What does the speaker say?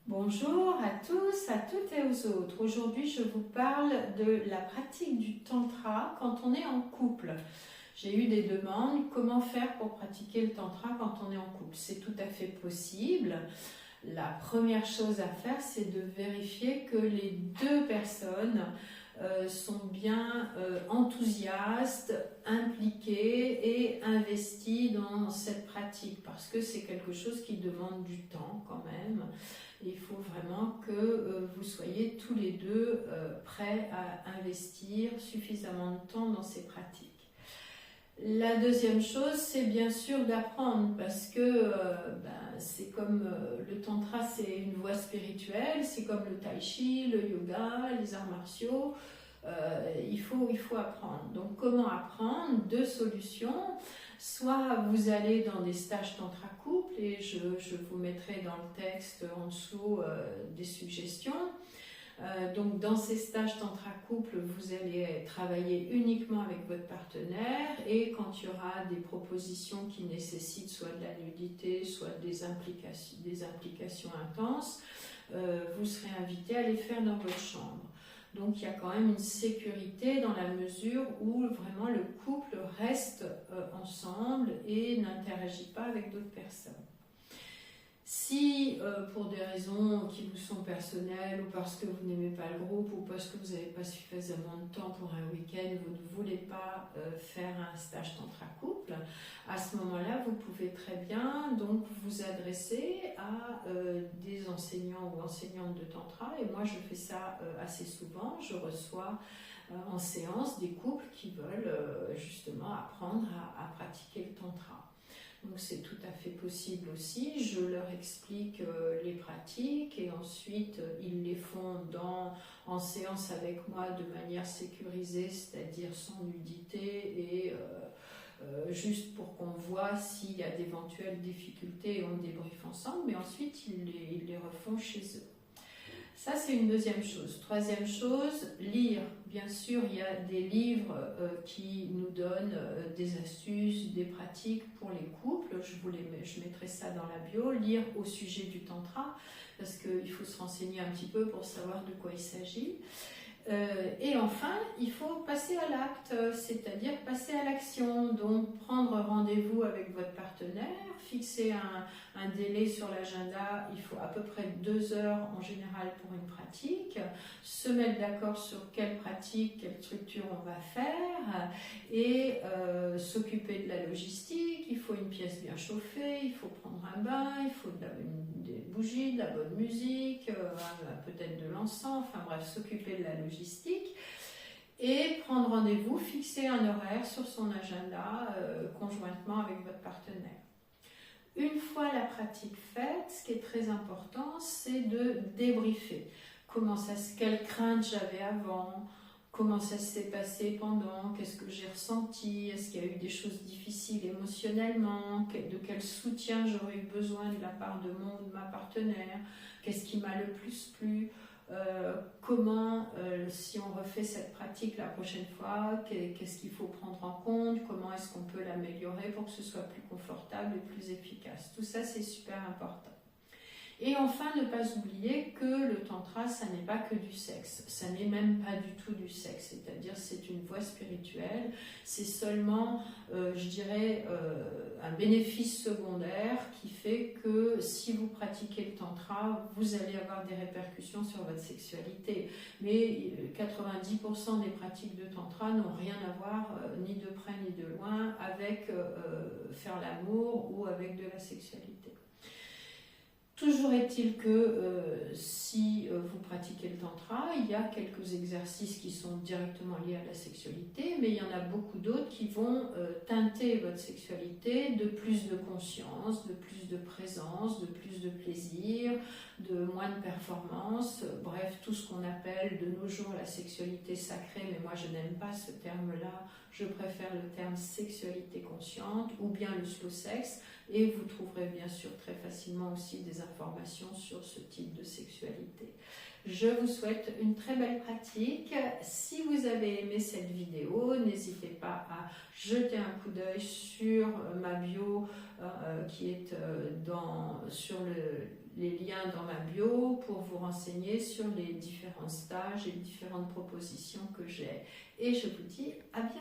Bonjour à tous, à toutes et aux autres. Aujourd'hui, je vous parle de la pratique du tantra quand on est en couple. J'ai eu des demandes, comment faire pour pratiquer le tantra quand on est en couple? C'est tout à fait possible. La première chose à faire, c'est de vérifier que les deux personnes sont bien enthousiastes, impliquées et investies dans cette pratique parce que c'est quelque chose qui demande du temps quand même. Il faut vraiment que vous soyez tous les deux prêts à investir suffisamment de temps dans ces pratiques. La deuxième chose, c'est bien sûr d'apprendre parce que c'est comme le tantra, c'est une voie spirituelle, c'est comme le tai chi, le yoga, les arts martiaux. Il faut apprendre. Donc comment apprendre? Deux solutions. Soit vous allez dans des stages tantra couple et je vous mettrai dans le texte en dessous des suggestions. Donc dans ces stages tantra couple, vous allez travailler uniquement avec votre partenaire et quand il y aura des propositions qui nécessitent soit de la nudité, soit des implications intenses, vous serez invité à les faire dans votre chambre. Donc il y a quand même une sécurité dans la mesure où vraiment le couple reste ensemble et n'interagit pas avec d'autres personnes. Si pour des raisons qui vous sont personnelles ou parce que vous n'aimez pas le groupe ou parce que vous n'avez pas suffisamment de temps pour un week-end, vous ne voulez pas faire un stage tantra couple, à ce moment-là, vous pouvez très bien donc vous adresser à des enseignants ou enseignantes de tantra. Et moi, je fais ça assez souvent. Je reçois en séance des couples qui veulent justement apprendre à pratiquer le tantra. Donc c'est tout à fait possible aussi. Je leur explique les pratiques et ensuite ils les font en séance avec moi de manière sécurisée, c'est-à-dire sans nudité et juste pour qu'on voit s'il y a d'éventuelles difficultés et on débriefe ensemble, mais ensuite ils les refont chez eux. Ça, c'est une deuxième chose. Troisième chose, lire. Bien sûr, il y a des livres qui nous donnent des astuces, des pratiques pour les couples. Je mettrai ça dans la bio. Lire au sujet du tantra, parce qu'il faut se renseigner un petit peu pour savoir de quoi il s'agit. Et enfin, il faut passer à l'acte, c'est-à-dire passer à l'action. Donc, prendre rendez-vous avec votre partenaire, fixer un délai sur l'agenda. Il faut à peu près 2 heures en général pour une pratique. Se mettre d'accord sur quelle pratique, quelle structure on va faire et s'occuper de la logistique. Il faut une pièce bien chauffée, il faut prendre un bain, il faut des bougies, de la bonne musique, peut-être de l'encens, enfin bref, s'occuper de la logistique et prendre rendez-vous, fixer un horaire sur son agenda conjointement avec votre partenaire. Une fois la pratique faite, ce qui est très important, c'est de débriefer. Quelles craintes j'avais avant, comment ça s'est passé pendant, qu'est-ce que j'ai ressenti, est-ce qu'il y a eu des choses difficiles émotionnellement, de quel soutien j'aurais eu besoin de la part de mon ou de ma partenaire, qu'est-ce qui m'a le plus plu, si on refait cette pratique la prochaine fois, qu'est-ce qu'il faut prendre en compte, comment est-ce qu'on peut l'améliorer pour que ce soit plus confortable et plus efficace. Tout ça, c'est super important. Et enfin, ne pas oublier que le tantra, ça n'est pas que du sexe, ça n'est même pas du tout du sexe, c'est-à-dire c'est une voie spirituelle, c'est seulement, un bénéfice secondaire qui fait que si vous pratiquez le tantra, vous allez avoir des répercussions sur votre sexualité. Mais 90% des pratiques de tantra n'ont rien à voir, ni de près ni de loin, avec faire l'amour ou avec de la sexualité. Toujours est-il que si vous pratiquez le tantra, il y a quelques exercices qui sont directement liés à la sexualité, mais il y en a beaucoup d'autres qui vont teinter votre sexualité de plus de conscience, de plus de présence, de plus de plaisir, de moins de performance, bref, tout ce qu'on appelle de nos jours la sexualité sacrée, mais moi je n'aime pas ce terme-là, je préfère le terme sexualité consciente ou bien le slow sex, et vous trouverez bien sûr très facilement aussi des informations sur ce type de sexualité. Je vous souhaite une très belle pratique. Si vous avez aimé cette vidéo, n'hésitez pas à jeter un coup d'œil sur ma bio qui est sur les liens dans ma bio pour vous renseigner sur les différents stages et les différentes propositions que j'ai. Et je vous dis à bientôt.